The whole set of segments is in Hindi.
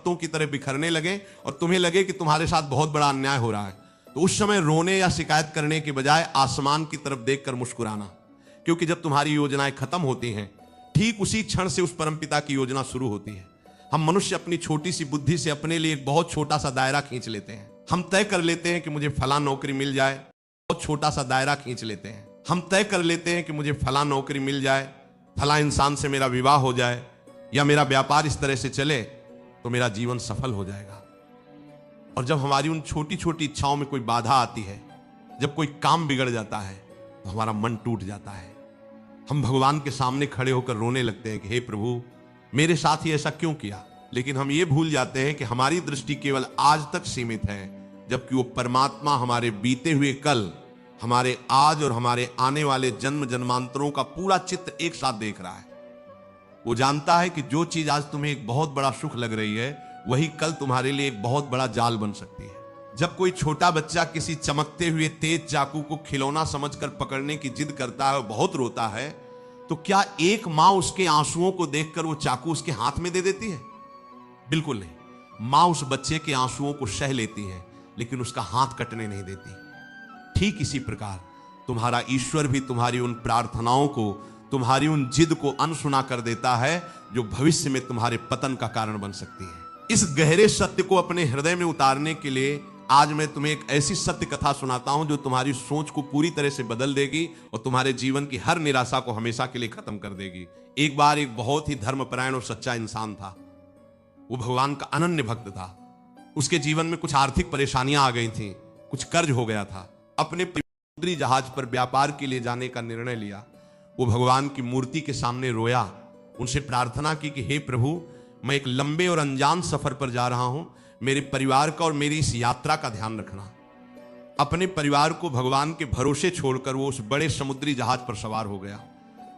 पत्तों की तरह बिखरने लगे और तुम्हें लगे कि तुम्हारे साथ बहुत बड़ा अन्याय हो रहा है, तो उस समय रोने या शिकायत करने के बजाय आसमान की तरफ देखकर मुस्कुराना, क्योंकि जब तुम्हारी योजनाएं खत्म होती हैं, ठीक उसी क्षण से उस परमपिता की योजना शुरू होती है। हम मनुष्य अपनी छोटी सी बुद्धि से अपने लिए एक बहुत छोटा सा दायरा खींच लेते हैं। हम तय कर लेते हैं कि मुझे फला नौकरी मिल जाए, बहुत छोटा सा दायरा खींच लेते हैं। हम तय कर लेते हैं कि मुझे फला नौकरी मिल जाए, फला इंसान से मेरा विवाह हो जाए, या मेरा व्यापार इस तरह से चले तो मेरा जीवन सफल हो जाएगा। और जब हमारी उन छोटी छोटी इच्छाओं में कोई बाधा आती है, जब कोई काम बिगड़ जाता है, तो हमारा मन टूट जाता है। हम भगवान के सामने खड़े होकर रोने लगते हैं कि हे प्रभु, मेरे साथ ही ऐसा क्यों किया। लेकिन हम ये भूल जाते हैं कि हमारी दृष्टि केवल आज तक सीमित है, जबकि वो परमात्मा हमारे बीते हुए कल, हमारे आज और हमारे आने वाले जन्म जन्मांतरों का पूरा चित्र एक साथ देख रहा है। वो जानता है कि जो चीज आज तुम्हें एक बहुत बड़ा सुख लग रही है, वही कल तुम्हारे लिए एक बहुत बड़ा जाल बन सकती है। जब कोई छोटा बच्चा किसी चमकते हुए तेज चाकू को खिलौना समझकर पकड़ने की जिद करता है और बहुत रोता है, तो क्या एक माँ उसके आंसुओं को देखकर वो चाकू उसके हाथ में दे देती है? बिल्कुल नहीं। माँ उस बच्चे के आंसुओं को सह लेती है, लेकिन उसका हाथ कटने नहीं देती। ठीक इसी प्रकार तुम्हारा ईश्वर भी तुम्हारी उन प्रार्थनाओं को, तुम्हारी उन जिद को अनसुना कर देता है, जो भविष्य में तुम्हारे पतन का कारण बन सकती है। इस गहरे सत्य को अपने हृदय में उतारने के लिए आज मैं तुम्हें एक ऐसी सत्य कथा सुनाता हूं जो तुम्हारी सोच को पूरी तरह से बदल देगी और तुम्हारे जीवन की हर निराशा को हमेशा के लिए खत्म कर देगी। एक बार एक बहुत ही धर्मपरायण और सच्चा इंसान था। वो भगवान का अनन्य भक्त था। उसके जीवन में कुछ आर्थिक परेशानियां आ गई थी, कुछ कर्ज हो गया था। अपने समुद्री जहाज पर व्यापार के लिए जाने का निर्णय लिया। वो भगवान की मूर्ति के सामने रोया, उनसे प्रार्थना की कि हे प्रभु, मैं एक लंबे और अनजान सफर पर जा रहा हूं, मेरे परिवार का और मेरी इस यात्रा का ध्यान रखना। अपने परिवार को भगवान के भरोसे छोड़कर वो उस बड़े समुद्री जहाज पर सवार हो गया।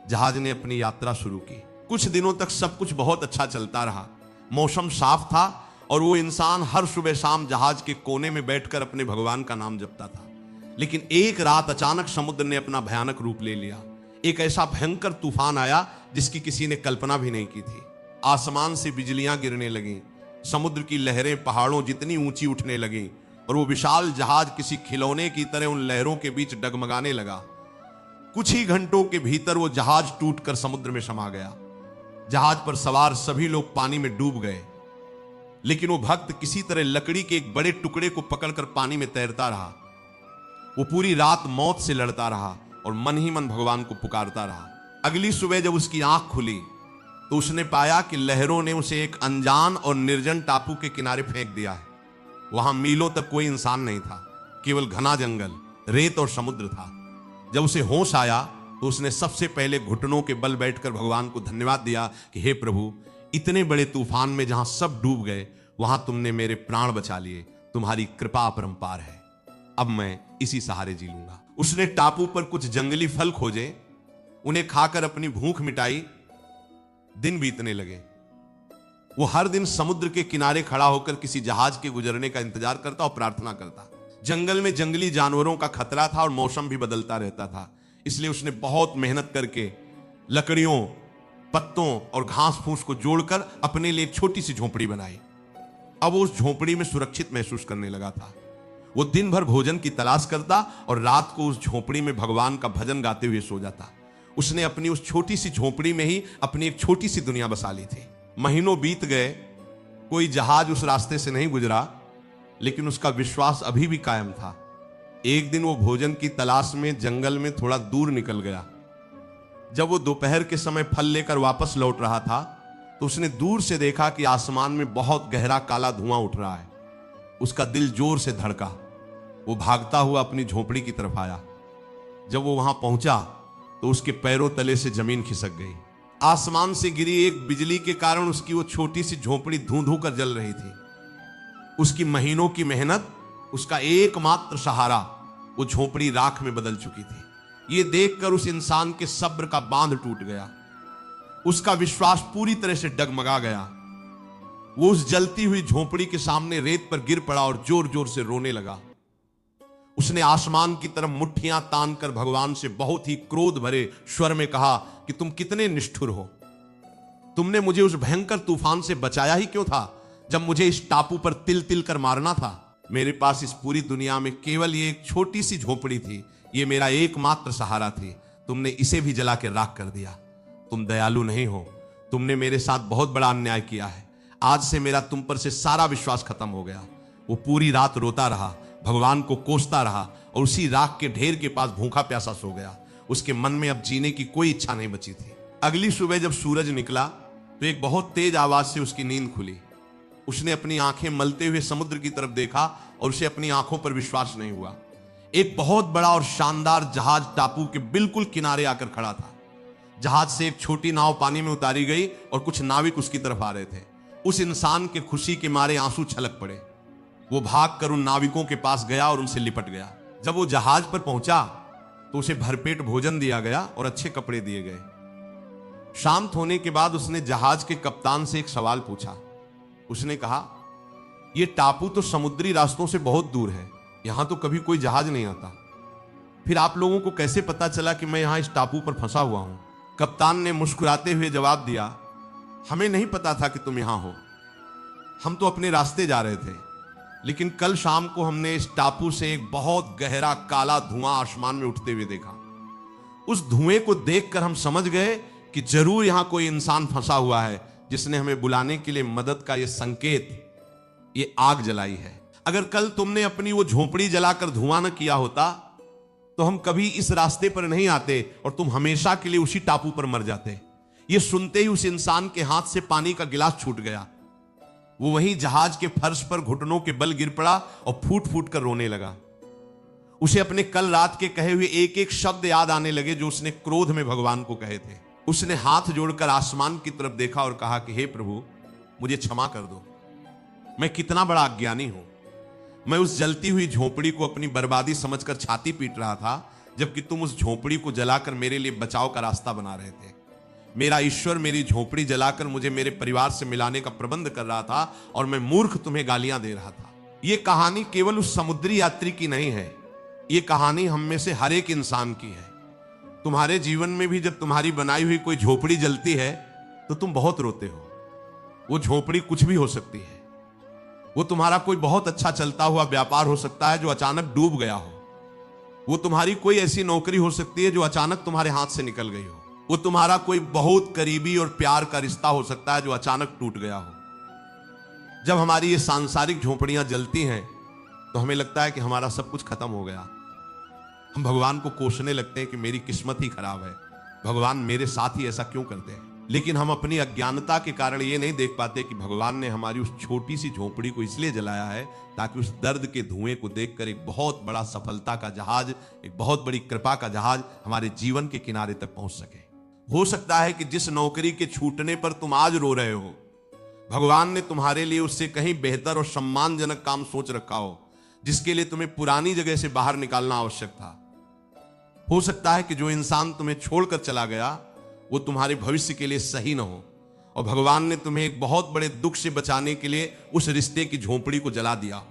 जहाज ने अपनी यात्रा शुरू की। कुछ दिनों तक सब कुछ बहुत अच्छा चलता रहा। मौसम साफ था और वो इंसान हर सुबह शाम जहाज के कोने में बैठकर अपने भगवान का नाम जपता था। लेकिन एक रात अचानक समुद्र ने अपना भयानक रूप ले लिया। एक ऐसा भयंकर तूफान आया जिसकी किसी ने कल्पना भी नहीं की थी। आसमान से बिजलियां गिरने लगीं, समुद्र की लहरें पहाड़ों जितनी ऊंची उठने लगीं और वो विशाल जहाज किसी खिलौने की तरह उन लहरों के बीच डगमगाने लगा। कुछ ही घंटों के भीतर वो जहाज टूटकर समुद्र में समा गया। जहाज पर सवार सभी लोग पानी में डूब गए, लेकिन वो भक्त किसी तरह लकड़ी के एक बड़े टुकड़े को पकड़कर पानी में तैरता रहा। वो पूरी रात मौत से लड़ता रहा और मन ही मन भगवान को पुकारता रहा। अगली सुबह जब उसकी आंख खुली तो उसने पाया कि लहरों ने उसे एक अनजान और निर्जन टापू के किनारे फेंक दिया है। वहां मीलों तक कोई इंसान नहीं था, केवल घना जंगल, रेत और समुद्र था। जब उसे होश आया तो उसने सबसे पहले घुटनों के बल बैठकर भगवान को धन्यवाद दिया कि हे प्रभु, इतने बड़े तूफान में जहां सब डूब गए, वहां तुमने मेरे प्राण बचा लिए। तुम्हारी कृपा अपरंपार है। अब मैं इसी सहारे जी लूंगा। उसने टापू पर कुछ जंगली फल खोजे, उन्हें खाकर अपनी भूख मिटाई। दिन बीतने लगे। वो हर दिन समुद्र के किनारे खड़ा होकर किसी जहाज के गुजरने का इंतजार करता और प्रार्थना करता। जंगल में जंगली जानवरों का खतरा था और मौसम भी बदलता रहता था, इसलिए उसने बहुत मेहनत करके लकड़ियों, पत्तों और घास फूस को जोड़कर अपने लिए एक छोटी सी झोपड़ी बनाई। अब वो उस झोपड़ी में सुरक्षित महसूस करने लगा था। वो दिन भर भोजन की तलाश करता और रात को उस झोपड़ी में भगवान का भजन गाते हुए सो जाता। उसने अपनी उस छोटी सी झोपड़ी में ही अपनी एक छोटी सी दुनिया बसा ली थी। महीनों बीत गए, कोई जहाज उस रास्ते से नहीं गुजरा, लेकिन उसका विश्वास अभी भी कायम था। एक दिन वो भोजन की तलाश में जंगल में थोड़ा दूर निकल गया। जब वो दोपहर के समय फल लेकर वापस लौट रहा था तो उसने दूर से देखा कि आसमान में बहुत गहरा काला धुआं उठ रहा है। उसका दिल जोर से धड़का। वो भागता हुआ अपनी झोपड़ी की तरफ आया। जब वो वहां पहुंचा तो उसके पैरों तले से जमीन खिसक गई। आसमान से गिरी एक बिजली के कारण उसकी वो छोटी सी झोपड़ी धूं धूं कर जल रही थी। उसकी महीनों की मेहनत, उसका एकमात्र सहारा, वो झोपड़ी राख में बदल चुकी थी। ये देखकर उस इंसान के सब्र का बांध टूट गया। उसका विश्वास पूरी तरह से डगमगा गया। वो उस जलती हुई झोपड़ी के सामने रेत पर गिर पड़ा और जोर जोर से रोने लगा। उसने आसमान की तरफ मुट्ठियां तानकर भगवान से बहुत ही क्रोध भरे स्वर में कहा कि तुम कितने निष्ठुर हो। तुमने मुझे उस भयंकर तूफान से बचाया ही क्यों था जब मुझे इस टापू पर तिल तिल कर मारना था, मेरे पास इस पूरी दुनिया में केवल ये एक छोटी सी झोपड़ी थी, ये मेरा एकमात्र सहारा थी। तुमने इसे भी जला के राख कर दिया। तुम दयालु नहीं हो, तुमने मेरे साथ बहुत बड़ा अन्याय किया है। आज से मेरा तुम पर से सारा विश्वास खत्म हो गया। वो पूरी रात रोता रहा, भगवान को कोसता रहा और उसी राख के ढेर के पास भूखा प्यासा सो गया। उसके मन में अब जीने की कोई इच्छा नहीं बची थी। अगली सुबह जब सूरज निकला तो एक बहुत तेज आवाज से उसकी नींद खुली। उसने अपनी आंखें मलते हुए समुद्र की तरफ देखा और उसे अपनी आंखों पर विश्वास नहीं हुआ। एक बहुत बड़ा और शानदार जहाज टापू के बिल्कुल किनारे आकर खड़ा था। जहाज से एक छोटी नाव पानी में उतारी गई और कुछ नाविक उसकी तरफ आ रहे थे। उस इंसान के खुशी के मारे आंसू छलक पड़े। वो भागकर उन नाविकों के पास गया और उनसे लिपट गया। जब वो जहाज पर पहुंचा तो उसे भरपेट भोजन दिया गया और अच्छे कपड़े दिए गए। शांत होने के बाद उसने जहाज के कप्तान से एक सवाल पूछा। उसने कहा, यह टापू तो समुद्री रास्तों से बहुत दूर है, यहां तो कभी कोई जहाज नहीं आता, फिर आप लोगों को कैसे पता चला कि मैं यहां इस टापू पर फंसा हुआ हूं? कप्तान ने मुस्कुराते हुए जवाब दिया, हमें नहीं पता था कि तुम यहां हो, हम तो अपने रास्ते जा रहे थे, लेकिन कल शाम को हमने इस टापू से एक बहुत गहरा काला धुआं आसमान में उठते हुए देखा। उस धुएं को देखकर हम समझ गए कि जरूर यहां कोई इंसान फंसा हुआ है जिसने हमें बुलाने के लिए मदद का ये संकेत, ये आग जलाई है। अगर कल तुमने अपनी वो झोपड़ी जलाकर धुआं न किया होता तो हम कभी इस रास्ते पर नहीं आते और तुम हमेशा के लिए उसी टापू पर मर जाते। ये सुनते ही उस इंसान के हाथ से पानी का गिलास छूट गया। वो वहीं जहाज के फर्श पर घुटनों के बल गिर पड़ा और फूट फूट कर रोने लगा। उसे अपने कल रात के कहे हुए एक एक शब्द याद आने लगे जो उसने क्रोध में भगवान को कहे थे। उसने हाथ जोड़कर आसमान की तरफ देखा और कहा कि हे प्रभु, मुझे क्षमा कर दो, मैं कितना बड़ा अज्ञानी हूं। मैं उस जलती हुई झोपड़ी को अपनी बर्बादी समझकर छाती पीट रहा था, जबकि तुम उस झोपड़ी को जलाकर मेरे लिए बचाव का रास्ता बना रहे थे। मेरा ईश्वर मेरी झोपड़ी जलाकर मुझे मेरे परिवार से मिलाने का प्रबंध कर रहा था और मैं मूर्ख तुम्हें गालियां दे रहा था। यह कहानी केवल उस समुद्री यात्री की नहीं है, यह कहानी हम में से हर एक इंसान की है। तुम्हारे जीवन में भी जब तुम्हारी बनाई हुई कोई झोपड़ी जलती है तो तुम बहुत रोते हो। वो झोपड़ी कुछ भी हो सकती है। वो तुम्हारा कोई बहुत अच्छा चलता हुआ व्यापार हो सकता है जो अचानक डूब गया हो। वो तुम्हारी कोई ऐसी नौकरी हो सकती है जो अचानक तुम्हारे हाथ से निकल गई हो। वो तुम्हारा कोई बहुत करीबी और प्यार का रिश्ता हो सकता है जो अचानक टूट गया हो। जब हमारी ये सांसारिक झोपड़ियां जलती हैं तो हमें लगता है कि हमारा सब कुछ खत्म हो गया। हम भगवान को कोसने लगते हैं कि मेरी किस्मत ही खराब है, भगवान मेरे साथ ही ऐसा क्यों करते हैं। लेकिन हम अपनी अज्ञानता के कारण ये नहीं देख पाते कि भगवान ने हमारी उस छोटी सी झोपड़ी को इसलिए जलाया है ताकि उस दर्द के धुएं को देखकर एक बहुत बड़ा सफलता का जहाज, एक बहुत बड़ी कृपा का जहाज हमारे जीवन के किनारे तक पहुंच सके। हो सकता है कि जिस नौकरी के छूटने पर तुम आज रो रहे हो, भगवान ने तुम्हारे लिए उससे कहीं बेहतर और सम्मानजनक काम सोच रखा हो, जिसके लिए तुम्हें पुरानी जगह से बाहर निकालना आवश्यक था। हो सकता है कि जो इंसान तुम्हें छोड़कर चला गया वो तुम्हारे भविष्य के लिए सही न हो और भगवान ने तुम्हें एक बहुत बड़े दुख से बचाने के लिए उस रिश्ते की झोपड़ी को जला दिया।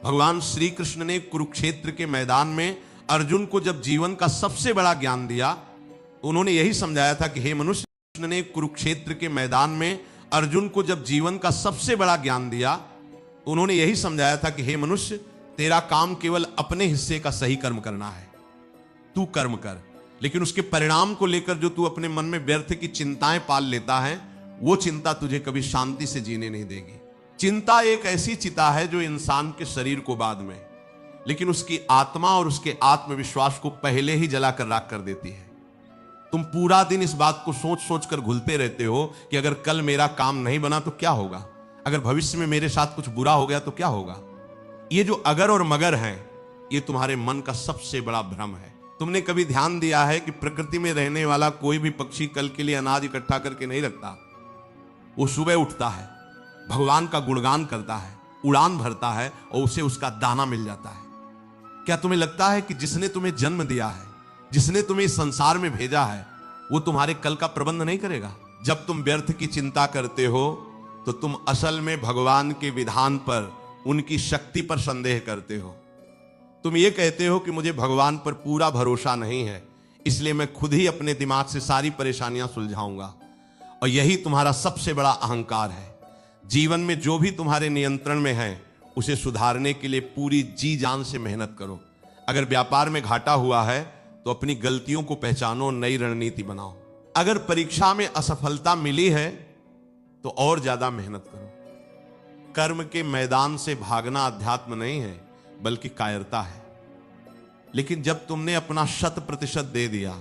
भगवान श्री कृष्ण ने कुरुक्षेत्र के मैदान में अर्जुन को जब जीवन का सबसे बड़ा ज्ञान दिया तो उन्होंने यही समझाया था कि हे मनुष्य, कृष्ण ने कुरुक्षेत्र के मैदान में अर्जुन को जब जीवन का सबसे बड़ा ज्ञान दिया तो उन्होंने यही समझाया था कि हे मनुष्य, तेरा काम केवल अपने हिस्से का सही कर्म करना है। तू कर्म कर, लेकिन उसके परिणाम को लेकर जो तू अपने मन में व्यर्थ की चिंताएं पाल लेता है वो चिंता तुझे कभी शांति से जीने नहीं देगी। चिंता एक ऐसी चिता है जो इंसान के शरीर को बाद में, लेकिन उसकी आत्मा और उसके आत्मविश्वास को पहले ही जलाकर राख कर देती है। तुम पूरा दिन इस बात को सोच सोच कर घुलते रहते हो कि अगर कल मेरा काम नहीं बना तो क्या होगा, अगर भविष्य में मेरे साथ कुछ बुरा हो गया तो क्या होगा। ये जो अगर और मगर है ये तुम्हारे मन का सबसे बड़ा भ्रम है। तुमने कभी ध्यान दिया है कि प्रकृति में रहने वाला कोई भी पक्षी कल के लिए अनाज इकट्ठा करके नहीं रखता। वो सुबह उठता है, भगवान का गुणगान करता है, उड़ान भरता है और उसे उसका दाना मिल जाता है। क्या तुम्हें लगता है कि जिसने तुम्हें जन्म दिया है, जिसने तुम्हें इस संसार में भेजा है, वो तुम्हारे कल का प्रबंध नहीं करेगा? जब तुम व्यर्थ की चिंता करते हो तो तुम असल में भगवान के विधान पर, उनकी शक्ति पर संदेह करते हो। तुम ये कहते हो कि मुझे भगवान पर पूरा भरोसा नहीं है, इसलिए मैं खुद ही अपने दिमाग से सारी परेशानियां सुलझाऊंगा। और यही तुम्हारा सबसे बड़ा अहंकार है। जीवन में जो भी तुम्हारे नियंत्रण में है उसे सुधारने के लिए पूरी जी जान से मेहनत करो। अगर व्यापार में घाटा हुआ है तो अपनी गलतियों को पहचानो, नई रणनीति बनाओ। अगर परीक्षा में असफलता मिली है तो और ज्यादा मेहनत करो। कर्म के मैदान से भागना अध्यात्म नहीं है बल्कि कायरता है। लेकिन जब तुमने अपना 100% दे दिया,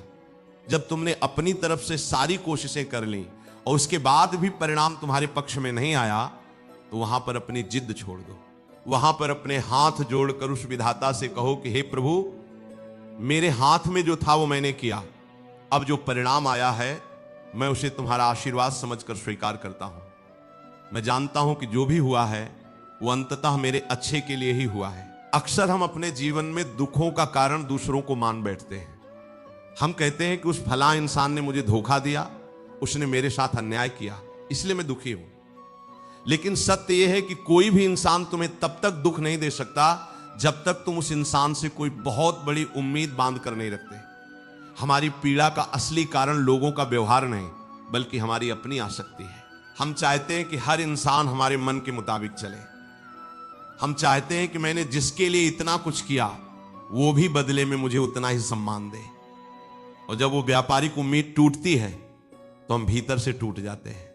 जब तुमने अपनी तरफ से सारी कोशिशें कर ली और उसके बाद भी परिणाम तुम्हारे पक्ष में नहीं आया, तो वहां पर अपनी जिद छोड़ दो। वहां पर अपने हाथ जोड़कर उस विधाता से कहो कि हे प्रभु, मेरे हाथ में जो था वो मैंने किया, अब जो परिणाम आया है मैं उसे तुम्हारा आशीर्वाद समझकर स्वीकार करता हूं। मैं जानता हूं कि जो भी हुआ है वो अंततः मेरे अच्छे के लिए ही हुआ है। अक्सर हम अपने जीवन में दुखों का कारण दूसरों को मान बैठते हैं। हम कहते हैं कि उस फला इंसान ने मुझे धोखा दिया, उसने मेरे साथ अन्याय किया, इसलिए मैं दुखी हूं। लेकिन सत्य यह है कि कोई भी इंसान तुम्हें तब तक दुख नहीं दे सकता जब तक तुम उस इंसान से कोई बहुत बड़ी उम्मीद बांध कर नहीं रखते। हमारी पीड़ा का असली कारण लोगों का व्यवहार नहीं बल्कि हमारी अपनी आसक्ति है। हम चाहते हैं कि हर इंसान हमारे मन के मुताबिक चले। हम चाहते हैं कि मैंने जिसके लिए इतना कुछ किया वो भी बदले में मुझे उतना ही सम्मान दे। और जब वो व्यापारिक उम्मीद टूटती है तो हम भीतर से टूट जाते हैं।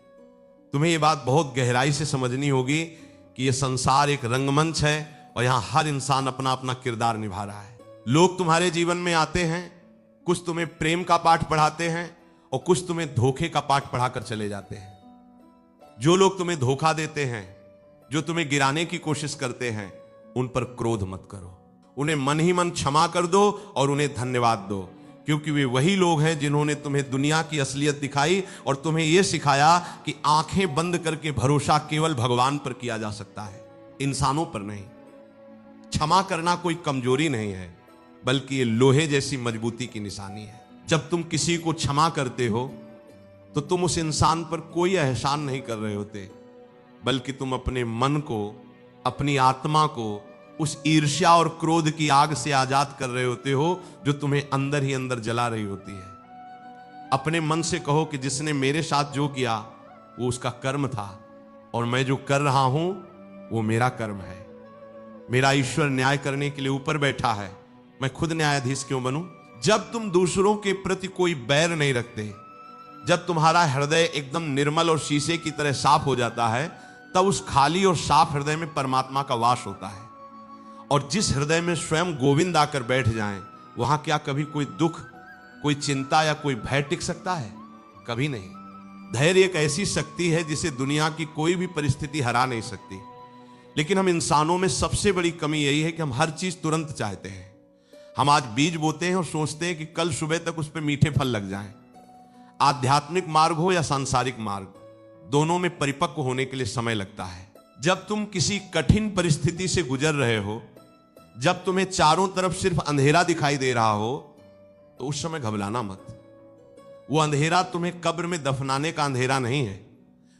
तुम्हें ये बात बहुत गहराई से समझनी होगी कि ये संसार एक रंगमंच है और यहां हर इंसान अपना अपना किरदार निभा रहा है। लोग तुम्हारे जीवन में आते हैं, कुछ तुम्हें प्रेम का पाठ पढ़ाते हैं और कुछ तुम्हें धोखे का पाठ पढ़ाकर चले जाते हैं। जो लोग तुम्हें धोखा देते हैं, जो तुम्हें गिराने की कोशिश करते हैं, उन पर क्रोध मत करो। उन्हें मन ही मन क्षमा कर दो और उन्हें धन्यवाद दो, क्योंकि वे वही लोग हैं जिन्होंने तुम्हें दुनिया की असलियत दिखाई और तुम्हें यह सिखाया कि आंखें बंद करके भरोसा केवल भगवान पर किया जा सकता है, इंसानों पर नहीं। क्षमा करना कोई कमजोरी नहीं है बल्कि ये लोहे जैसी मजबूती की निशानी है। जब तुम किसी को क्षमा करते हो तो तुम उस इंसान पर कोई एहसान नहीं कर रहे होते, बल्कि तुम अपने मन को, अपनी आत्मा को उस ईर्ष्या और क्रोध की आग से आजाद कर रहे होते हो जो तुम्हें अंदर ही अंदर जला रही होती है। अपने मन से कहो कि जिसने मेरे साथ जो किया वो उसका कर्म था और मैं जो कर रहा हूं वो मेरा कर्म है। मेरा ईश्वर न्याय करने के लिए ऊपर बैठा है, मैं खुद न्यायाधीश क्यों बनूं? जब तुम दूसरों के प्रति कोई बैर नहीं रखते, जब तुम्हारा हृदय एकदम निर्मल और शीशे की तरह साफ हो जाता है, तब उस खाली और साफ हृदय में परमात्मा का वास होता है। और जिस हृदय में स्वयं गोविंद आकर बैठ जाएं, वहां क्या कभी कोई दुख, कोई चिंता या कोई भय टिक सकता है? कभी नहीं। धैर्य एक ऐसी शक्ति है जिसे दुनिया की कोई भी परिस्थिति हरा नहीं सकती। लेकिन हम इंसानों में सबसे बड़ी कमी यही है कि हम हर चीज तुरंत चाहते हैं। हम आज बीज बोते हैं और सोचते हैं कि कल सुबह तक उस पर मीठे फल लग जाएं। आध्यात्मिक मार्ग हो या सांसारिक मार्ग, दोनों में परिपक्व होने के लिए समय लगता है। जब तुम किसी कठिन परिस्थिति से गुजर रहे हो, जब तुम्हें चारों तरफ सिर्फ अंधेरा दिखाई दे रहा हो, तो उस समय घबराना मत। वो अंधेरा तुम्हें कब्र में दफनाने का अंधेरा नहीं है,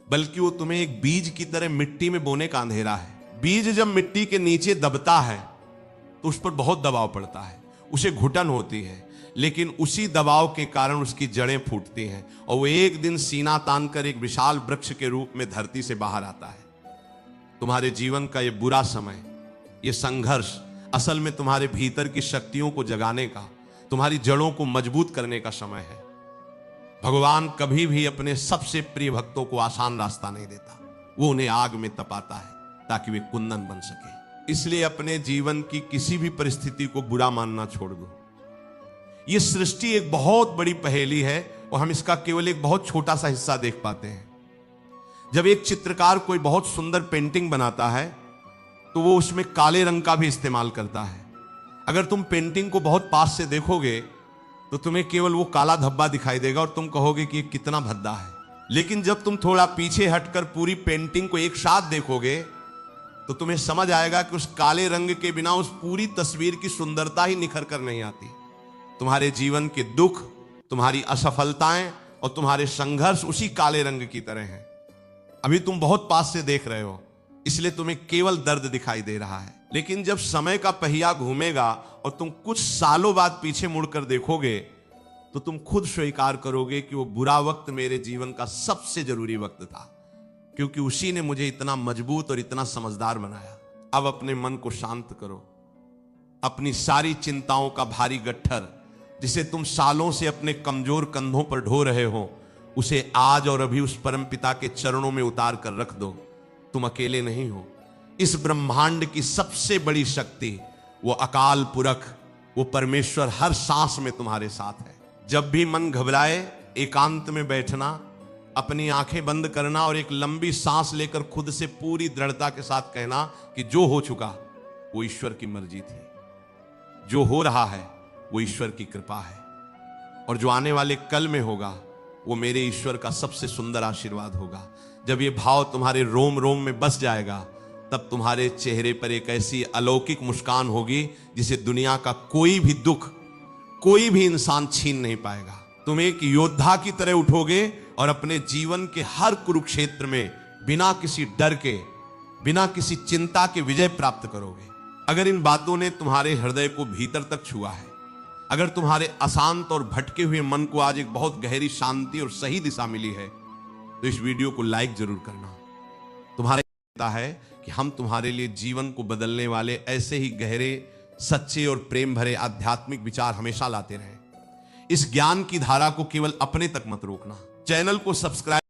बल्कि वो तुम्हें एक बीज की तरह मिट्टी में बोने का अंधेरा है। बीज जब मिट्टी के नीचे दबता है तो उस पर बहुत दबाव पड़ता है, उसे घुटन होती है, लेकिन उसी दबाव के कारण उसकी जड़ें फूटती हैं और वो एक दिन सीना तानकर एक विशाल वृक्ष के रूप में धरती से बाहर आता है। तुम्हारे जीवन का ये बुरा समय, ये संघर्ष असल में तुम्हारे भीतर की शक्तियों को जगाने का, तुम्हारी जड़ों को मजबूत करने का समय है। भगवान कभी भी अपने सबसे प्रिय भक्तों को आसान रास्ता नहीं देता, वो उन्हें आग में तपाता है ताकि वे कुंदन बन सके। इसलिए अपने जीवन की किसी भी परिस्थिति को बुरा मानना छोड़ दो। ये सृष्टि एक बहुत बड़ी पहेली है और हम इसका केवल एक बहुत छोटा सा हिस्सा देख पाते हैं। जब एक चित्रकार कोई बहुत सुंदर पेंटिंग बनाता है तो वो उसमें काले रंग का भी इस्तेमाल करता है। अगर तुम पेंटिंग को बहुत पास से देखोगे तो तुम्हें केवल वो काला धब्बा दिखाई देगा और तुम कहोगे कि ये कितना भद्दा है। लेकिन जब तुम थोड़ा पीछे हटकर पूरी पेंटिंग को एक साथ देखोगे तो तुम्हें समझ आएगा कि उस काले रंग के बिना उस पूरी तस्वीर की सुंदरता ही निखर कर नहीं आती। तुम्हारे जीवन के दुख, तुम्हारी असफलताएं और तुम्हारे संघर्ष उसी काले रंग की तरह हैं। अभी तुम बहुत पास से देख रहे हो, इसलिए तुम्हें केवल दर्द दिखाई दे रहा है। लेकिन जब समय का पहिया घूमेगा और तुम कुछ सालों बाद पीछे मुड़कर देखोगे तो तुम खुद स्वीकार करोगे कि वो बुरा वक्त मेरे जीवन का सबसे जरूरी वक्त था, क्योंकि उसी ने मुझे इतना मजबूत और इतना समझदार बनाया। अब अपने मन को शांत करो। अपनी सारी चिंताओं का भारी गट्ठर, जिसे तुम सालों से अपने कमजोर कंधों पर ढो रहे हो, उसे आज और अभी उस परम पिता के चरणों में उतार कर रख दो। तुम अकेले नहीं हो। इस ब्रह्मांड की सबसे बड़ी शक्ति, वो अकाल पुरख, वो परमेश्वर हर सांस में तुम्हारे साथ है। जब भी मन घबराए, एकांत में बैठना, अपनी आंखें बंद करना और एक लंबी सांस लेकर खुद से पूरी दृढ़ता के साथ कहना कि जो हो चुका वो ईश्वर की मर्जी थी, जो हो रहा है वो ईश्वर की कृपा है, और जो आने वाले कल में होगा वो मेरे ईश्वर का सबसे सुंदर आशीर्वाद होगा। जब ये भाव तुम्हारे रोम रोम में बस जाएगा, तब तुम्हारे चेहरे पर एक ऐसी अलौकिक मुस्कान होगी जिसे दुनिया का कोई भी दुख, कोई भी इंसान छीन नहीं पाएगा। तुम एक योद्धा की तरह उठोगे और अपने जीवन के हर कुरुक्षेत्र में बिना किसी डर के, बिना किसी चिंता के विजय प्राप्त करोगे। अगर इन बातों ने तुम्हारे हृदय को भीतर तक छुआ है, अगर तुम्हारे अशांत और भटके हुए मन को आज एक बहुत गहरी शांति और सही दिशा मिली है, तो इस वीडियो को लाइक जरूर करना। तुम्हारा पता है कि हम तुम्हारे लिए जीवन को बदलने वाले ऐसे ही गहरे, सच्चे और प्रेम भरे आध्यात्मिक विचार हमेशा लाते रहे। इस ज्ञान की धारा को केवल अपने तक मत रोकना। चैनल को सब्सक्राइब